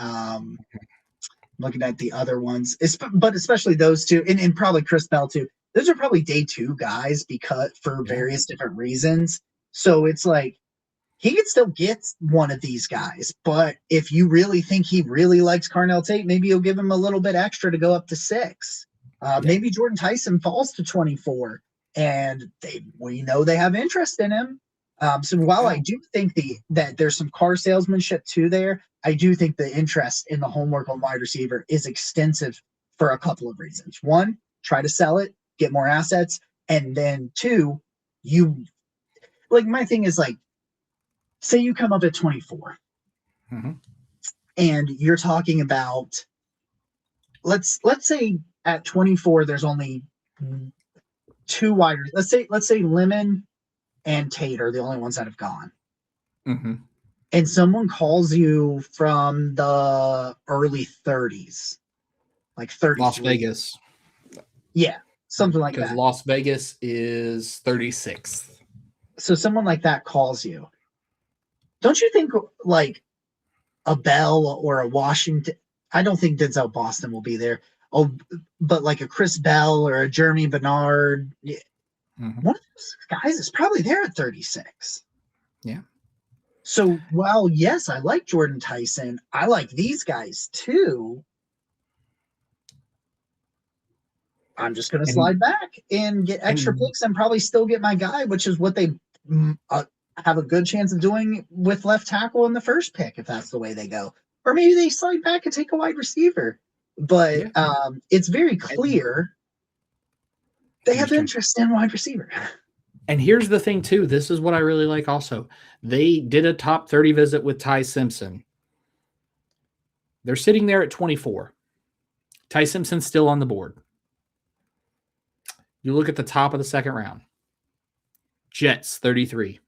looking at the other ones, but especially those two, and probably Chris Bell too. Those are probably day 2 guys because for various different reasons. So it's like he could still get one of these guys. But if you really think he really likes Carnell Tate, maybe you'll give him a little bit extra to go up to 6. Maybe Jordan Tyson falls to 24, and we know they have interest in him. So while I do think that there's some car salesmanship too there, I do think the interest in the homework on wide receiver is extensive for a couple of reasons. One, try to sell it, get more assets, and then two, you like my thing is like, say you come up at 24, and you're talking about let's say at 24 there's only two wide. Let's say Lemon and Tate are the only ones that have gone. And someone calls you from the early 30s, like 33. Las Vegas. Yeah, something like that. Because Las Vegas is 36th. So someone like that calls you. Don't you think like a Bell or a Washington? I don't think Denzel Boston will be there. Oh, but like a Chris Bell or a Jeremy Bernard, one of those guys is probably there at 36. Yeah. So while yes, I like Jordan Tyson, I like these guys too. I'm just going to slide back and get extra picks and probably still get my guy, which is what they have a good chance of doing with left tackle in the first pick, if that's the way they go. Or maybe they slide back and take a wide receiver. But it's very clear they have interest in wide receiver. And here's the thing, too. This is what I really like also. They did a top 30 visit with Ty Simpson. They're sitting there at 24. Ty Simpson's still on the board. You look at the top of the second round. Jets, 33.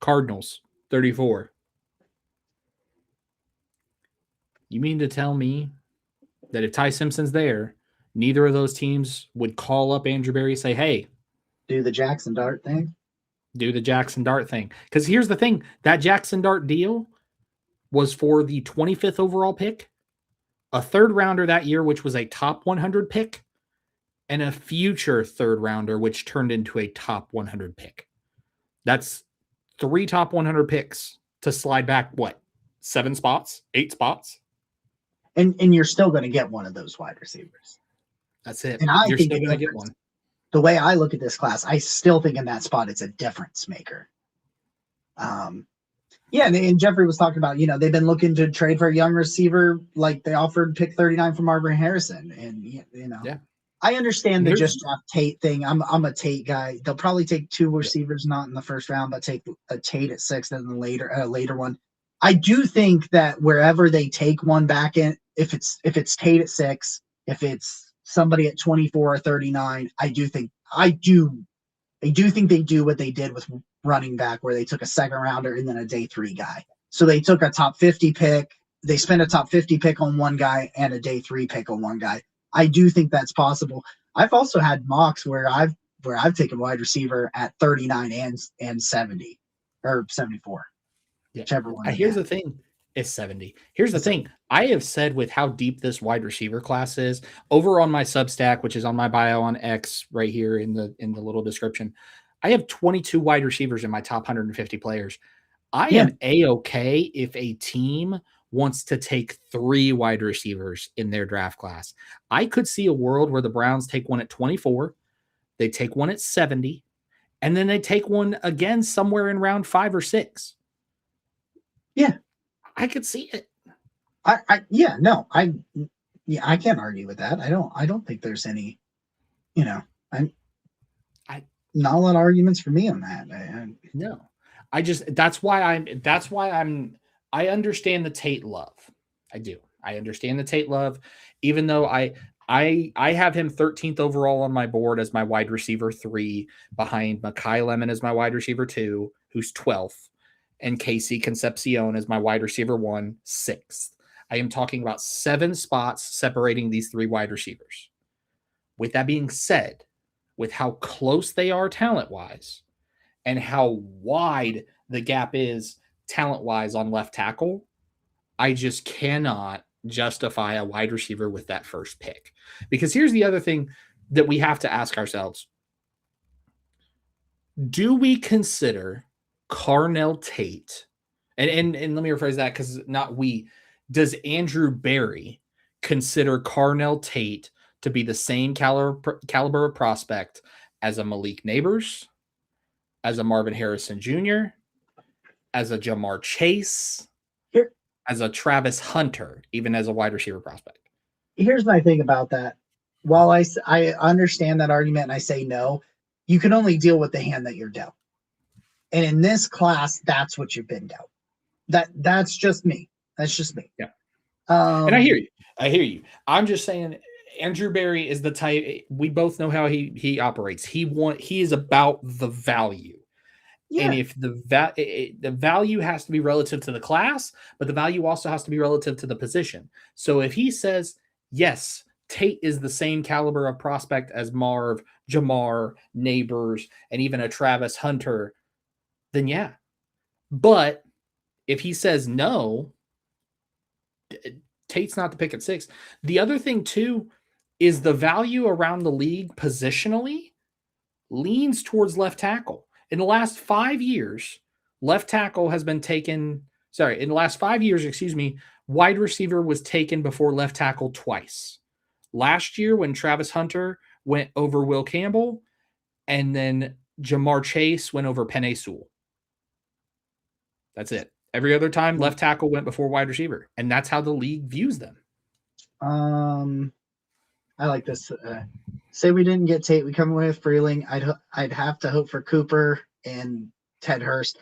Cardinals, 34. You mean to tell me that if Ty Simpson's there, neither of those teams would call up Andrew Berry and say, hey, do the Jackson Dart thing? Do the Jackson Dart thing. Because here's the thing. That Jackson Dart deal was for the 25th overall pick, a third rounder that year, which was a top 100 pick, and a future third rounder, which turned into a top 100 pick. That's 3 top 100 picks to slide back, 7 spots, 8 spots? And you're still going to get one of those wide receivers. That's it. And you're still going to get one. The way I look at this class, I still think in that spot it's a difference maker. And Jeffrey was talking about, they've been looking to trade for a young receiver, like they offered pick 39 from Marvin Harrison. And, I understand the just draft Tate thing. I'm a Tate guy. They'll probably take 2 receivers, not in the first round, but take a Tate at 6 and then later one. I do think that wherever they take one back in, if it's Tate at 6, if it's somebody at 24 or 39, I do think they do what they did with running back, where they took a second rounder and then a day 3 guy. So they took a top 50 pick. They spent a top 50 pick on one guy and a day 3 pick on one guy. I do think that's possible. I've also had mocks where I've taken wide receiver at 39 and 70 or 74. Yeah. Whichever one. Here's the thing. It's 70. Here's the thing. I have said with how deep this wide receiver class is, over on my Substack, which is on my bio on X right here in the little description, I have 22 wide receivers in my top 150 players. I am A-okay if a team wants to take 3 wide receivers in their draft class. I could see a world where the Browns take one at 24, they take one at 70, and then they take one again somewhere in round 5 or 6. Yeah. I could see it. I can't argue with that. I don't think there's any, not a lot of arguments for me on that. No. I understand the Tate love. I do. I understand the Tate love, even though I have him 13th overall on my board as my wide receiver 3, behind Mekhi Lemon as my wide receiver 2, who's 12th, and Casey Concepcion as my wide receiver 1, 6th. I am talking about 7 spots separating these 3 wide receivers. With that being said, with how close they are talent-wise and how wide the gap is talent-wise on left tackle, I just cannot justify a wide receiver with that first pick. Because here's the other thing that we have to ask ourselves. Do we consider Carnell Tate, and let me rephrase that because does Andrew Berry consider Carnell Tate to be the same caliber of prospect as a Malik Neighbors, as a Marvin Harrison Jr., as a Jamar Chase, Here, as a Travis Hunter, even as a wide receiver prospect? here's my thing about that. While I understand that argument and I say no, you can only deal with the hand that you're dealt. And in this class, that's what you've been dealt. That's just me. That's just me. Yeah. And I hear you. I'm just saying Andrew Berry is the type, we both know how he operates. He is about the value. Yeah. And if the value has to be relative to the class, but the value also has to be relative to the position. So if he says, yes, Tate is the same caliber of prospect as Marv, Jamar, Neighbors, and even a Travis Hunter, then yeah. But if he says no, Tate's not the pick at 6. The other thing, too, is the value around the league positionally leans towards left tackle. In the last 5 years, left tackle has been taken. Sorry, in the last 5 years, wide receiver was taken before left tackle twice. Last year, when Travis Hunter went over Will Campbell, and then Jamar Chase went over Penei Sewell. That's it. Every other time, left tackle went before wide receiver, and that's how the league views them. I like this. Say we didn't get Tate, we come away with Freeling. I'd have to hope for Cooper and Ted Hurst.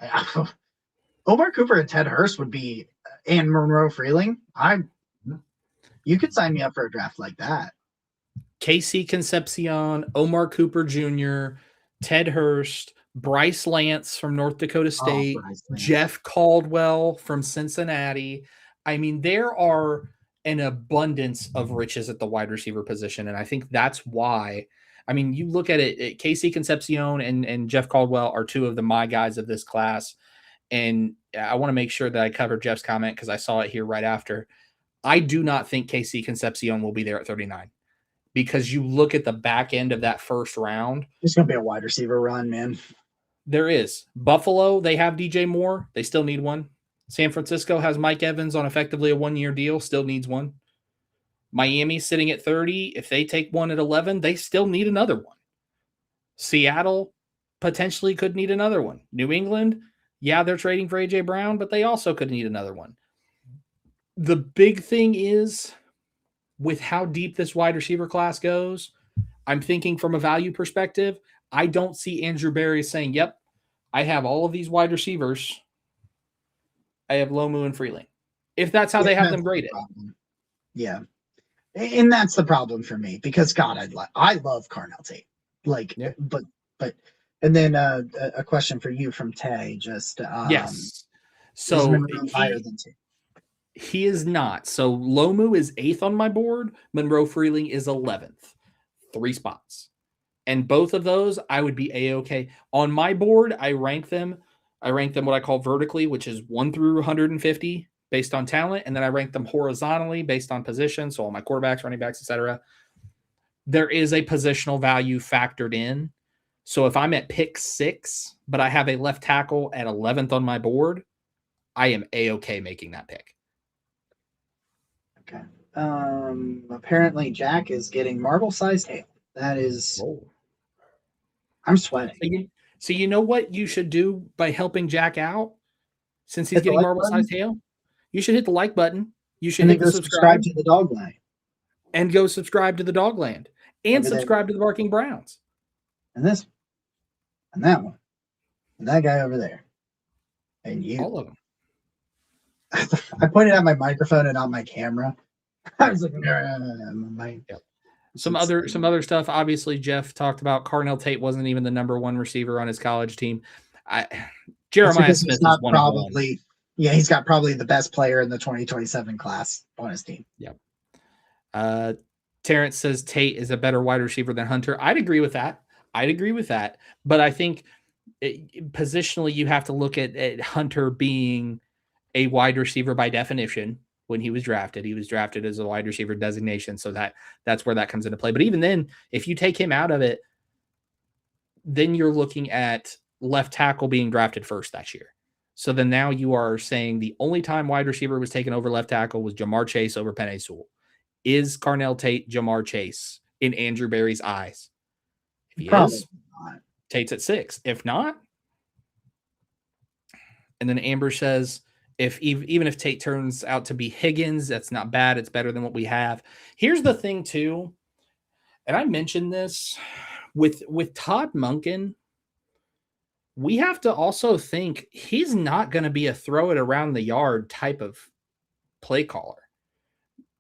Omar Cooper and Ted Hurst would be, and Monroe Freeling. You could sign me up for a draft like that. Casey Concepcion, Omar Cooper Jr., Ted Hurst, Bryce Lance from North Dakota State, Jeff Caldwell from Cincinnati. I mean, there are an abundance of riches at the wide receiver position, and I think that's why. I mean, you look at it, Casey Concepcion and Jeff Caldwell are two of my guys of this class, and I want to make sure that I cover Jeff's comment because I saw it here right after. I do not think Casey Concepcion will be there at 39 because you look at the back end of that first round. There's going to be a wide receiver run, man. There is. Buffalo, they have DJ Moore. They still need one. San Francisco has Mike Evans on effectively a 1-year deal, still needs one. Miami sitting at 30. If they take one at 11, they still need another one. Seattle potentially could need another one. New England, yeah, they're trading for A.J. Brown, but they also could need another one. The big thing is with how deep this wide receiver class goes, I'm thinking from a value perspective, I don't see Andrew Berry saying, yep, I have all of these wide receivers. I have Lomu and Freeling. If that's how they have them graded. Yeah. And that's the problem for me because, God, I love Carnell Tate. But and then a question for you from Tay. Just yes. So higher than Tate. He is not. So Lomu is 8th on my board. Monroe Freeling is 11th. 3 spots. And both of those, I would be A-okay. On my board, I rank them what I call vertically, which is 1 through 150 based on talent. And then I rank them horizontally based on position. So all my quarterbacks, running backs, etc. There is a positional value factored in. So if I'm at pick 6, but I have a left tackle at 11th on my board, I am A-okay making that pick. Okay. Apparently Jack is getting marble-sized hail. That is... Whoa. I'm sweating. So you know what you should do by helping Jack out? Since he's getting marble-sized hail, you should hit the like button. You should hit the subscribe to the Dogland. And go subscribe to the Dogland. And subscribe to the Barking Browns. And this. And that one. And that guy over there. And you. All of them. I pointed at my microphone and not my camera. I was like, Some other stuff. Obviously, Jeff talked about Carnell Tate wasn't even the number 1 receiver on his college team. Jeremiah Smith is one probably. Of yeah, he's got probably the best player in the 2027 class on his team. Yeah. Terrence says Tate is a better wide receiver than Hunter. I'd agree with that. But I think positionally, you have to look at Hunter being a wide receiver by definition. When he was drafted as a wide receiver designation. So that's where that comes into play. But even then, if you take him out of it, then you're looking at left tackle being drafted first that year. So then now you are saying the only time wide receiver was taken over left tackle was Jamar Chase over Penei Sewell. Is Carnell Tate Jamar Chase in Andrew Berry's eyes? If he Probably is, not. Tate's at 6. If not, and then Amber says, if even if Tate turns out to be Higgins, that's not bad. It's better than what we have. Here's the thing too, and I mentioned this with Todd Monken. We have to also think he's not going to be a throw it around the yard type of play caller.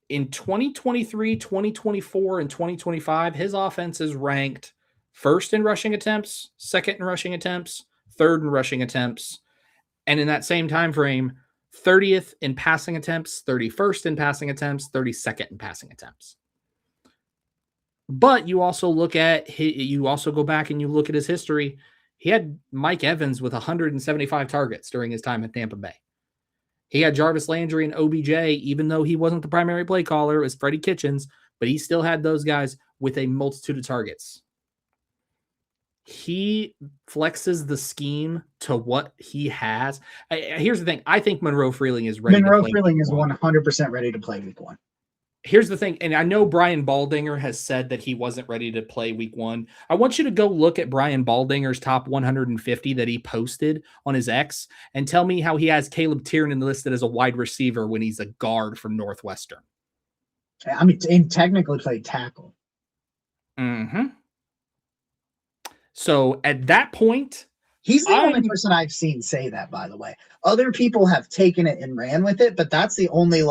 In 2023, 2024, and 2025, his offense is ranked first in rushing attempts, second in rushing attempts, third in rushing attempts, and in that same time frame, 30th in passing attempts, 31st in passing attempts, 32nd in passing attempts. But you also you also go back and you look at his history. He had Mike Evans with 175 targets during his time at Tampa Bay. He had Jarvis Landry and OBJ, even though he wasn't the primary play caller, it was Freddie Kitchens, but he still had those guys with a multitude of targets. He flexes the scheme to what he has. Here's the thing. I think Monroe Freeling is ready Monroe to play. Freeling is 100% ready to play week 1. Here's the thing, and I know Brian Baldinger has said that he wasn't ready to play week 1. I want you to go look at Brian Baldinger's top 150 that he posted on his X and tell me how he has Caleb Tiernan listed as a wide receiver when he's a guard from Northwestern. I mean, he technically played tackle. Mm-hmm. So at that point, he's the only person I've seen say that, by the way. Other people have taken it and ran with it, but that's the only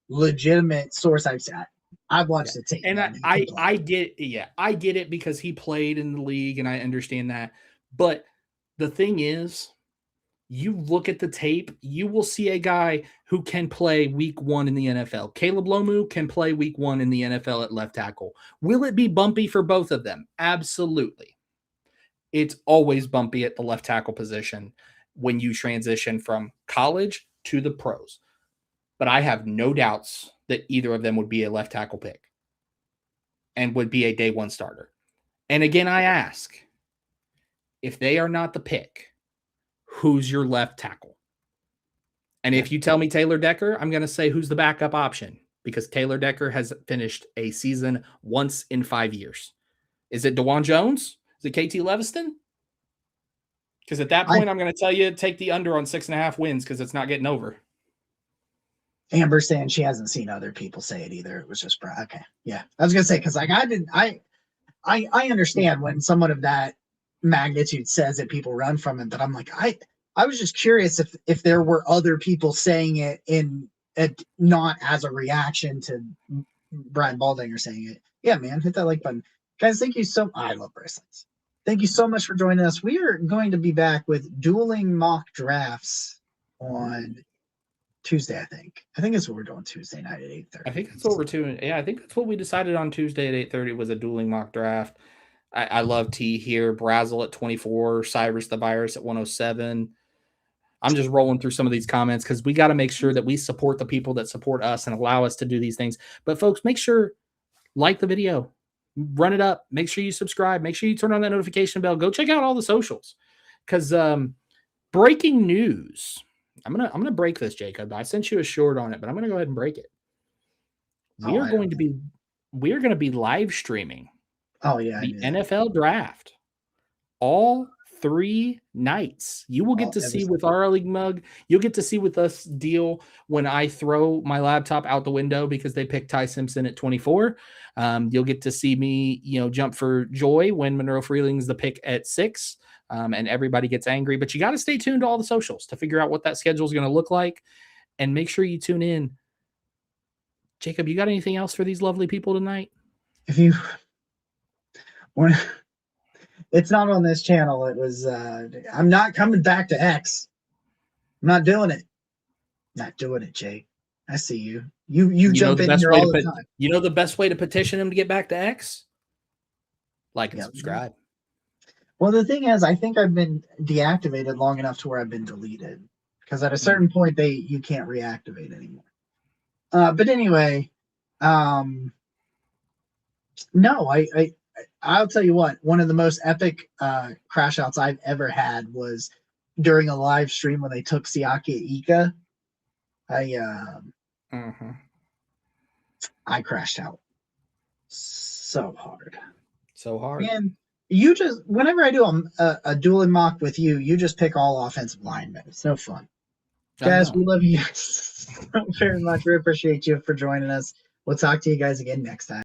legitimate source I've seen. I've watched the tape. And I get it because he played in the league and I understand that. But the thing is, you look at the tape, you will see a guy who can play week 1 in the NFL. Caleb Lomu can play week 1 in the NFL at left tackle. Will it be bumpy for both of them? Absolutely. It's always bumpy at the left tackle position when you transition from college to the pros. But I have no doubts that either of them would be a left tackle pick and would be a day 1 starter. And again, I ask, if they are not the pick, who's your left tackle? And if you tell me Taylor Decker, I'm going to say who's the backup option because Taylor Decker has finished a season once in 5 years. Is it DeJuan Jones? Is it KT Leviston? Because at that point, I'm going to tell you take the under on 6.5 wins because it's not getting over. Amber saying she hasn't seen other people say it either. It was just okay. Yeah, I was gonna say because I understand when someone of that magnitude says it, people run from it. But I'm like I was just curious if there were other people saying it not as a reaction to Brian Baldinger saying it. Yeah, man, hit that like button, guys. Thank you so. I love bracelets. Thank you so much for joining us. We are going to be back with dueling mock drafts on Tuesday, I think it's what we're doing Tuesday night at 8:30. I think that's what we're doing. Yeah, I think that's what we decided on Tuesday at 8:30 was a dueling mock draft. I love T here. Brazel at 24, Cyrus the Virus at 107. I'm just rolling through some of these comments because we got to make sure that we support the people that support us and allow us to do these things. But folks, make sure like the video, run it up. Make sure you subscribe. Make sure you turn on that notification bell. Go check out all the socials because breaking news. I'm gonna break this, Jacob. I sent you a short on it, but I'm gonna go ahead and break it. We are going to be live streaming. Oh yeah, the NFL draft. All 3 nights. You will get to see with our league mug. You'll get to see with us deal when I throw my laptop out the window because they picked Ty Simpson at 24. You'll get to see me, jump for joy when Monroe Freeling's the pick at 6. And everybody gets angry, but you got to stay tuned to all the socials to figure out what that schedule is going to look like and make sure you tune in. Jacob, you got anything else for these lovely people tonight? If you want, it's not on this channel. It was, I'm not coming back to X. I'm not doing it. Not doing it, Jake. I see you. You jump in here all the time. You know the best way to petition him to get back to X? Like and subscribe. Well, the thing is, I think I've been deactivated long enough to where I've been deleted because at a certain point you can't reactivate anymore. But anyway, no, I'll tell you what, one of the most epic crash outs I've ever had was during a live stream when they took Siaki Ika. Mm-hmm. I crashed out so hard. So hard. And you just, whenever I do a dueling mock with you, you just pick all offensive linemen. It's no fun. Guys, we love you guys so very much. We appreciate you for joining us. We'll talk to you guys again next time.